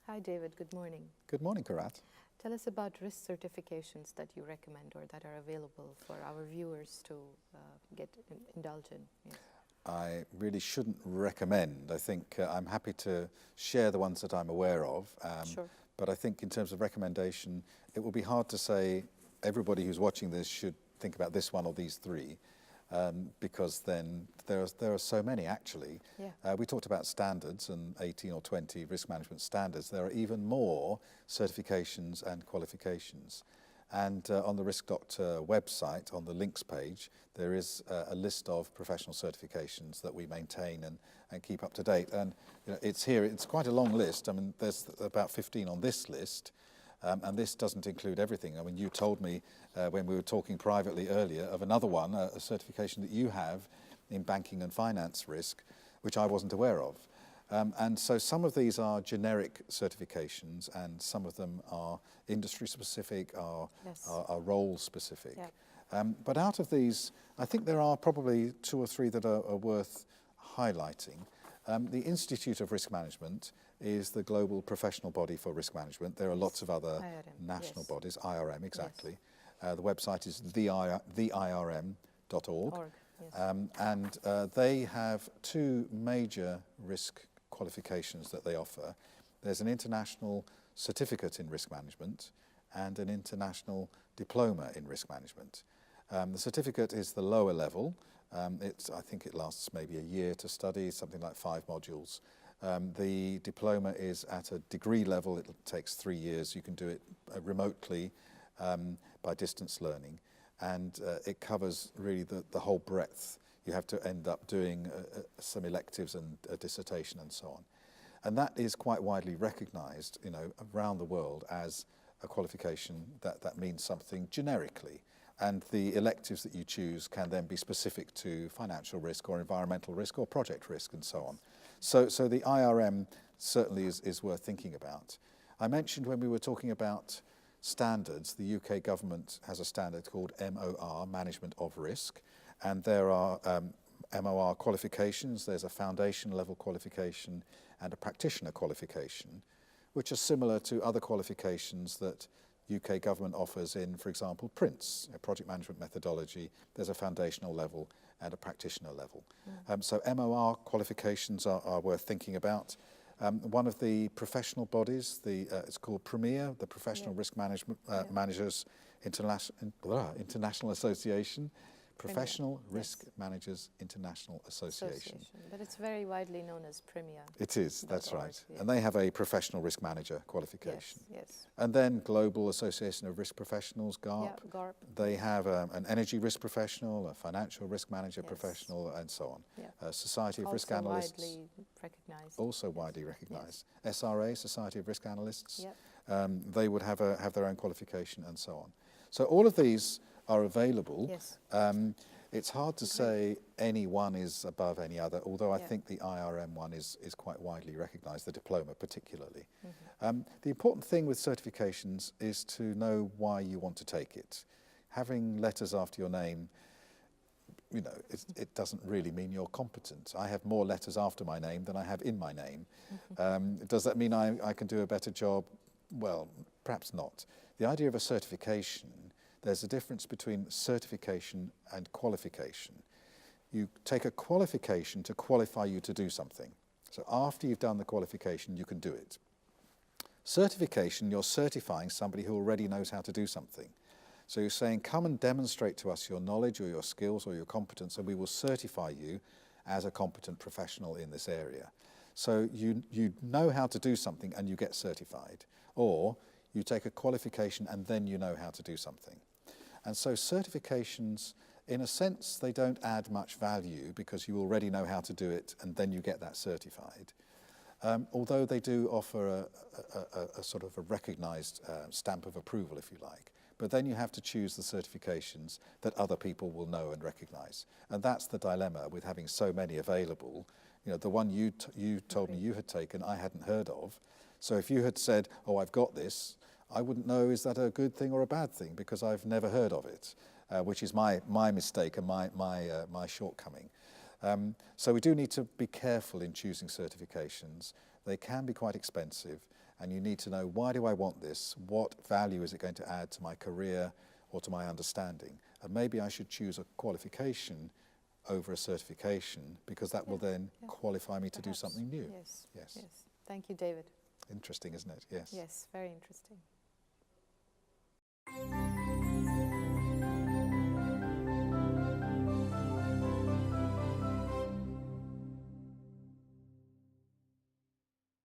Hi, David. Good morning. Good morning, Karat. Tell us about risk certifications that you recommend or that are available for our viewers to indulge in. Yes. I really shouldn't recommend. I think I'm happy to share the ones that I'm aware of. Sure. But I think in terms of recommendation, it will be hard to say everybody who's watching this should think about this one or these three, because then there are so many actually. Yeah. We talked about standards and 18 or 20 risk management standards. There are even more certifications and qualifications. And on the Risk Doctor website, on the links page, there is a list of professional certifications that we maintain and keep up to date. And it's here, it's quite a long list. I mean, there's about 15 on this list, and this doesn't include everything. I mean, you told me when we were talking privately earlier of another one, a certification that you have in banking and finance risk, which I wasn't aware of. And so some of these are generic certifications and some of them are industry specific, are role specific. Yeah. But out of these, I think there are probably two or three that are worth highlighting. The Institute of Risk Management is the global professional body for risk management. There are lots of other IRM, national yes. bodies, IRM exactly. Yes. The website is theirm.org. Yes. And they have two major risk qualifications that they offer. There's an international certificate in risk management and an international diploma in risk management. The certificate is the lower level. I think it lasts maybe a year to study, something like 5 modules. The diploma is at a degree level. It takes 3 years. You can do it remotely by distance learning. And it covers really the whole breadth. You have to end up doing some electives and a dissertation and so on. And that is quite widely recognized, around the world as a qualification that means something generically. And the electives that you choose can then be specific to financial risk or environmental risk or project risk and so on. So the IRM certainly is worth thinking about. I mentioned when we were talking about standards, the UK government has a standard called MOR, Management of Risk, and there are MOR qualifications. There's a foundation level qualification and a practitioner qualification, which are similar to other qualifications that UK government offers in, for example, PRINCE, a project management methodology. There's a foundational level and a practitioner level. So MOR qualifications are worth thinking about. One of the professional bodies, it's called PREMIER, the Professional Risk Management Managers International Association. Professional Risk Managers International Association. But it's very widely known as Premier. It is, that's right. Yeah. And they have a Professional Risk Manager qualification. Yes. And then Global Association of Risk Professionals, GARP. Yeah, GARP. They have an Energy Risk Professional, a Financial Risk Manager professional, and so on. Yeah. Society of also Risk Analysts. Widely recognized. Also widely recognized. Yes. SRA, Society of Risk Analysts. Yep. They would have their own qualification and so on. So all of these are available. Yes. It's hard to say any one is above any other, although I think the IRM one is quite widely recognized, the diploma particularly. The important thing with certifications is to know why you want to take it. Having letters after your name, it doesn't really mean you're competent. I have more letters after my name than I have in my name. Does that mean I can do a better job? Well, perhaps not. The idea of a certification, there's a difference between certification and qualification. You take a qualification to qualify you to do something. So after you've done the qualification, you can do it. Certification, you're certifying somebody who already knows how to do something. So you're saying, come and demonstrate to us your knowledge or your skills or your competence, and we will certify you as a competent professional in this area. So you know how to do something and you get certified. Or you take a qualification and then you know how to do something. And so certifications, in a sense, they don't add much value because you already know how to do it and then you get that certified. Although they do offer a sort of a recognized stamp of approval, if you like. But then you have to choose the certifications that other people will know and recognize. And that's the dilemma with having so many available. The one you told me you had taken, I hadn't heard of. So if you had said, oh, I've got this, I wouldn't know is that a good thing or a bad thing because I've never heard of it, which is my mistake and my shortcoming. So we do need to be careful in choosing certifications. They can be quite expensive and you need to know, why do I want this? What value is it going to add to my career or to my understanding? And maybe I should choose a qualification over a certification, because that will then qualify me to do Perhaps. something new. Yes. Yes. Yes. Thank you, David. Interesting, isn't it? Yes. Yes, very interesting.